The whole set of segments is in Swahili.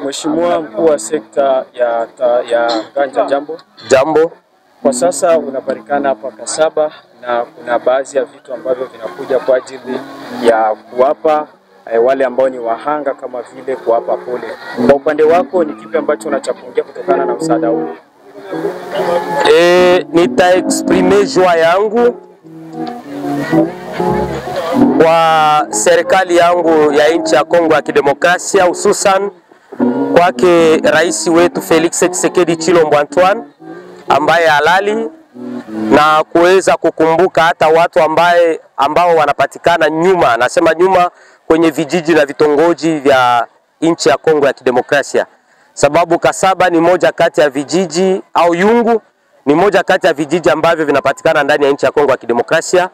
Mheshimiwa mkuu wa sekta ya Nganja, jambo. Jambo. Kwa sasa unapatikana hapa Kasaba na kuna baadhi ya vitu ambavyo vinakuja kwa ajili ya kuwapa wale ambao ni wahanga, kama vile kuwapa pole. Kwa upande wako ni kipi ambacho unachapungia kutokana na msaada huu? Nitaexprime joie yangu kwa serikali yangu ya nchi ya Kongo ya Kidemokrasia, hususan kwake rais wetu Felix Tshisekedi Tshilombo Antoine ambaye halali, na kuweza kukumbuka hata watu ambao wanapatikana nyuma, nasema nyuma, kwenye vijiji na vitongoji vya nchi ya Kongo ya Kidemokrasia. Sababu Kasaba ni moja kati ya vijiji, au Yungu ni moja kati ya vijiji ambavyo vinapatikana ndani ya nchi ya Kongo ya Kidemokrasia.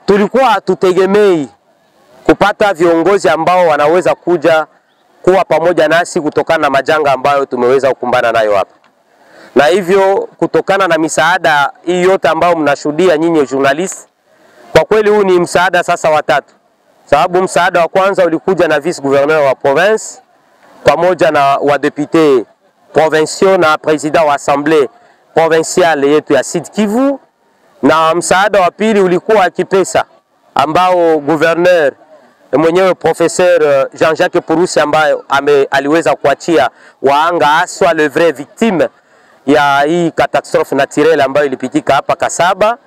Tulikuwa hatutegemei kupata viongozi ambao wanaweza kuja kuwa pamoja nasi kutokana na majanga ambayo tumeweza kukumbana nayo hapa. Na hivyo kutokana na misaada hii yote ambayo mnashuhudia nyinyi journalist, kwa kweli huu ni msaada sasa wa tatu. Sababu msaada wa kwanza ulikuja na vice gouverneur wa province pamoja na wa député provinciaux na president wa assemblée provinciale yetu ya Sud Kivu, na msaada wa pili ulikuwa kipesa ambao gouverneur mwenyewe professeur Jean-Jacques Purusi ambaye aliweza kuachia waanga aswa le vrai victime ya hii catastrophe naturelle ambayo ilipitika hapa Kasaba,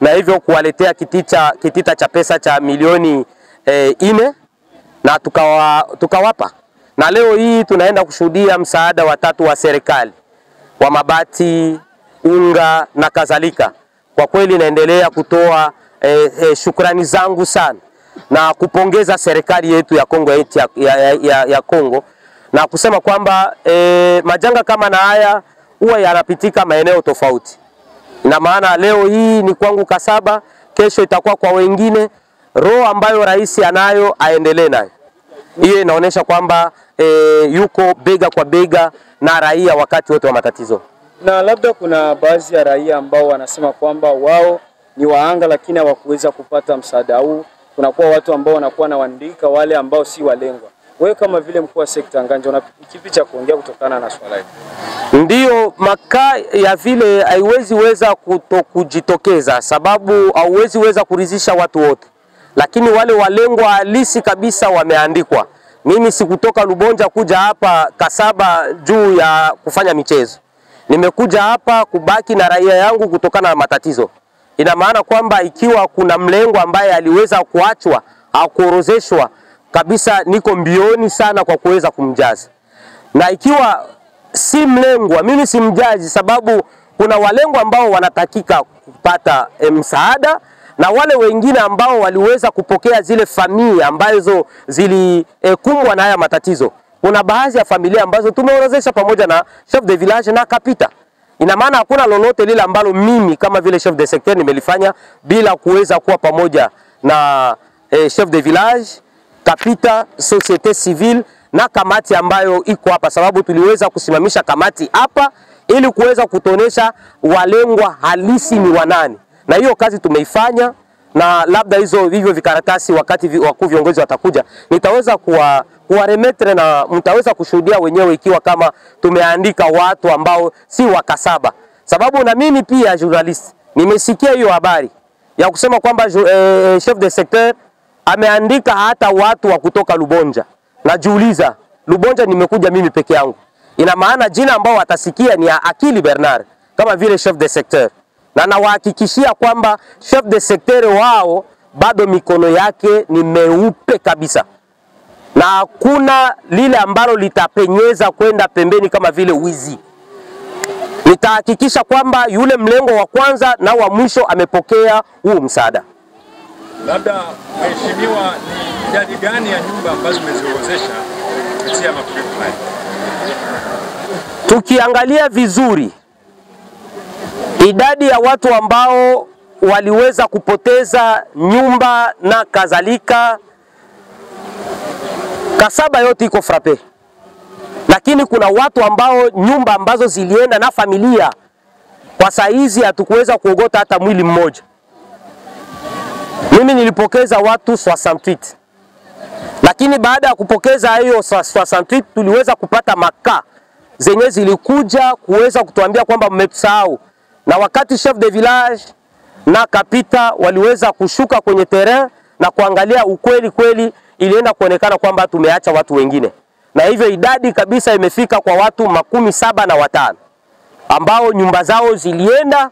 na hivyo kuwaletea kitita cha pesa cha milioni 4 na tukawapa. Na leo hii tunaenda kushuhudia msaada wa tatu wa serikali wa mabati, unga na kadhalika. Kwa kweli naendelea kutoa shukrani zangu sana na kupongeza serikali yetu ya Kongo ya Kongo, na kusema kwamba majanga kama na haya huwa yanapitika maeneo tofauti. Ina maana leo hii ni kwangu Kasaba, kesho itakuwa kwa wengine. Roho ambayo rais anayo aendelee nayo. Hiyo inaonyesha kwamba yuko bega kwa bega na raia wakati wote wa matatizo. Na labda kuna baadhi ya raia ambao wanasema kwamba wao ni waanga lakini hawakuweza kupata msaada huu. Kunakuwa watu ambao wanakuwa na waandika wale ambao si walengwa. Wewe kama vile mkuu wa sekta Nganja, una kipi cha kuongea kutokana na swala hili? Ndio, makaa ya vile haiwezi weza kujitokeza, sababu hauwezi weza kuridhisha watu wote. Lakini wale walengwa halisi kabisa wameandikwa. Mimi sikutoka Lubonja kuja hapa Kasaba juu ya kufanya michezo. Nimekuja hapa kubaki na raia yangu kutokana na matatizo. Ina maana kwamba ikiwa kuna mlengwa ambaye aliweza kuachwa au kuorozeshwa kabisa, niko mbioni sana kwa kuweza kumjaza. Na ikiwa si mlengwa, mimi si mjaji, sababu kuna walengwa ambao wanatakika kupata msaada, na wale wengine ambao waliweza kupokea zile familia ambazo zilikumbwa na haya matatizo. Kuna baadhi ya familia ambazo tumeorozesha pamoja na chef de village na kapita. Ina maana hakuna lolote lile ambalo mimi kama vile chef de secteur nimelifanya bila kuweza kuwa pamoja na chef de village, kapita, société civile na kamati ambayo iko hapa, sababu tuliweza kusimamisha kamati hapa ili kuweza kutonesha walengwa halisi ni wanani. Na hiyo kazi tumeifanya, na labda hivyo vikaratasi wakati wakuu viongozi watakuja nitaweza kuwaremetre na mtaweza kushuhudia wenyewe ikiwa kama tumeandika watu ambao si wa Kasaba. Sababu na mimi pia journalist nimesikia hiyo habari ya kusema kwamba chef de secteur ameandika hata watu wa kutoka Lubonja. Najiuliza, Lubonja nimekuja mimi peke yangu. Ina maana jina ambao watasikia ni Akili Bernard kama vile chef de secteur. Na nawahakikishia kwamba chef de secteur wao bado mikono yake ni meupe kabisa. Na hakuna lile ambalo litapenyeza kwenda pembeni kama vile wizi. Nitahakikisha kwamba yule mlengo wa kwanza na wa mwisho amepokea huu msaada. Labda mheshimiwa, ni idadi gani ya nyumba ambazo umeziorozesha kupitia mafuriko haya? Tukiangalia vizuri idadi ya watu ambao waliweza kupoteza nyumba na kadhalika, Kasaba yote iko frappe. Lakini kuna watu ambao nyumba ambazo zilienda na familia, kwa saizi hatukuweza kuogota hata mwili mmoja. Mimi nilipokeza watu 68 lakini baada ya kupokeza hiyo 68 tuliweza kupata makaa zenye zilikuja kuweza kutuambia kwamba mmetusahau, na wakati chef de village na kapita waliweza kushuka kwenye terrain na kuangalia ukweli kweli, ilienda kuonekana kwamba tumeacha watu wengine, na hivyo idadi kabisa imefika kwa watu 75 ambao nyumba zao zilienda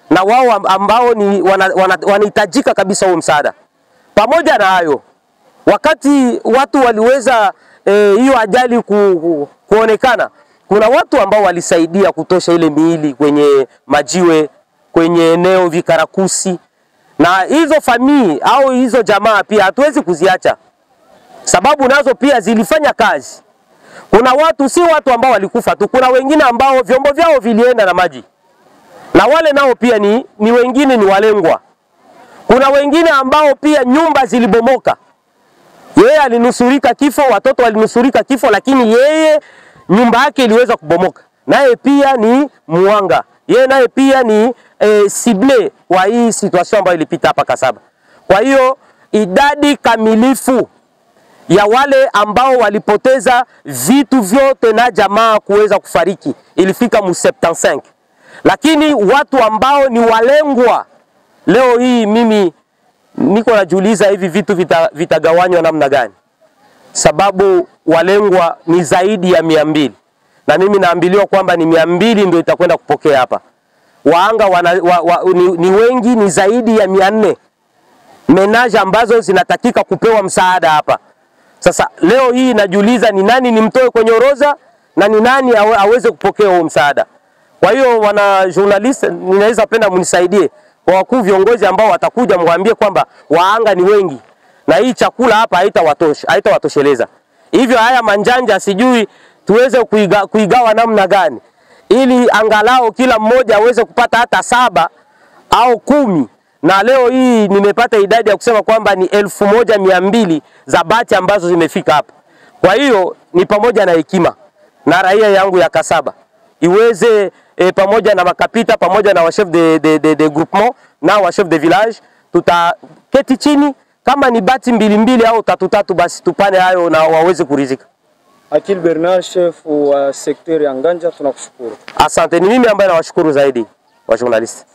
na wao ambao ni wanahitajika kabisa huo msaada. Pamoja na hayo, wakati watu waliweza hiyo ajali kuonekana, kuna watu ambao walisaidia kutosha ile miili kwenye majiwe, kwenye eneo Vikarakusi, na hizo famii au hizo jamaa pia hatuwezi kuziacha, sababu nazo pia zilifanya kazi. Kuna watu, si watu ambao walikufa tu, kuna wengine ambao vyombo vyao vilienda na maji, na wale nao pia ni wengine ni walengwa. Kuna wengine ambao pia nyumba zilibomoka, yeye alinusurika kifo, watoto walinusurika kifo, lakini yeye nyumba yake iliweza kubomoka, naye pia ni muanga, yeye naye pia ni cible kwa hii situation ambayo ilipita hapa Kasaba. Kwa hiyo idadi kamilifu ya wale ambao walipoteza vitu vyote na jamaa kuweza kufariki ilifika mu 75, lakini watu ambao ni walengwa, leo hii mimi niko najiuliza hivi vitu vitagawanywa namna gani, sababu walengwa ni zaidi ya 200, na mimi naambiliwa kwamba ni 200 ndio itakwenda kupokea hapa. Waanga ni wengi, ni zaidi ya 400 menaje ambazo zinatakika kupewa msaada hapa. Sasa leo hii najiuliza ni nani nimtoe kwenye orodha na ni nani aweze kupokea huo msaada. Kwa hiyo wana journalist, ninaweza penda mnisaidie kwa wakuu viongozi ambao watakuja, mwambie kwamba waanga ni wengi na hii chakula hapa haitawatosheleza. Hivyo haya manjanja sijui tuweze kuigawa namna gani, ili angalau kila mmoja aweze kupata hata 7 au 10. Na leo hii nimepata idadi ya kusema kwamba ni 1200 za bati ambazo zimefika hapa. Kwa hiyo ni pamoja na hekima na raia yangu ya Kasaba iweze pamoja na makapita, pamoja na wa chef de groupement na wa chef de village, tutaketi chini, kama ni bati 2 au 3 basi tupane hayo na waweze kurizika. Akil Bernard, chef wa sekta ya Nganja, tunakushukuru. Asante, ni mimi ambaye nawashukuru zaidi wa journalist.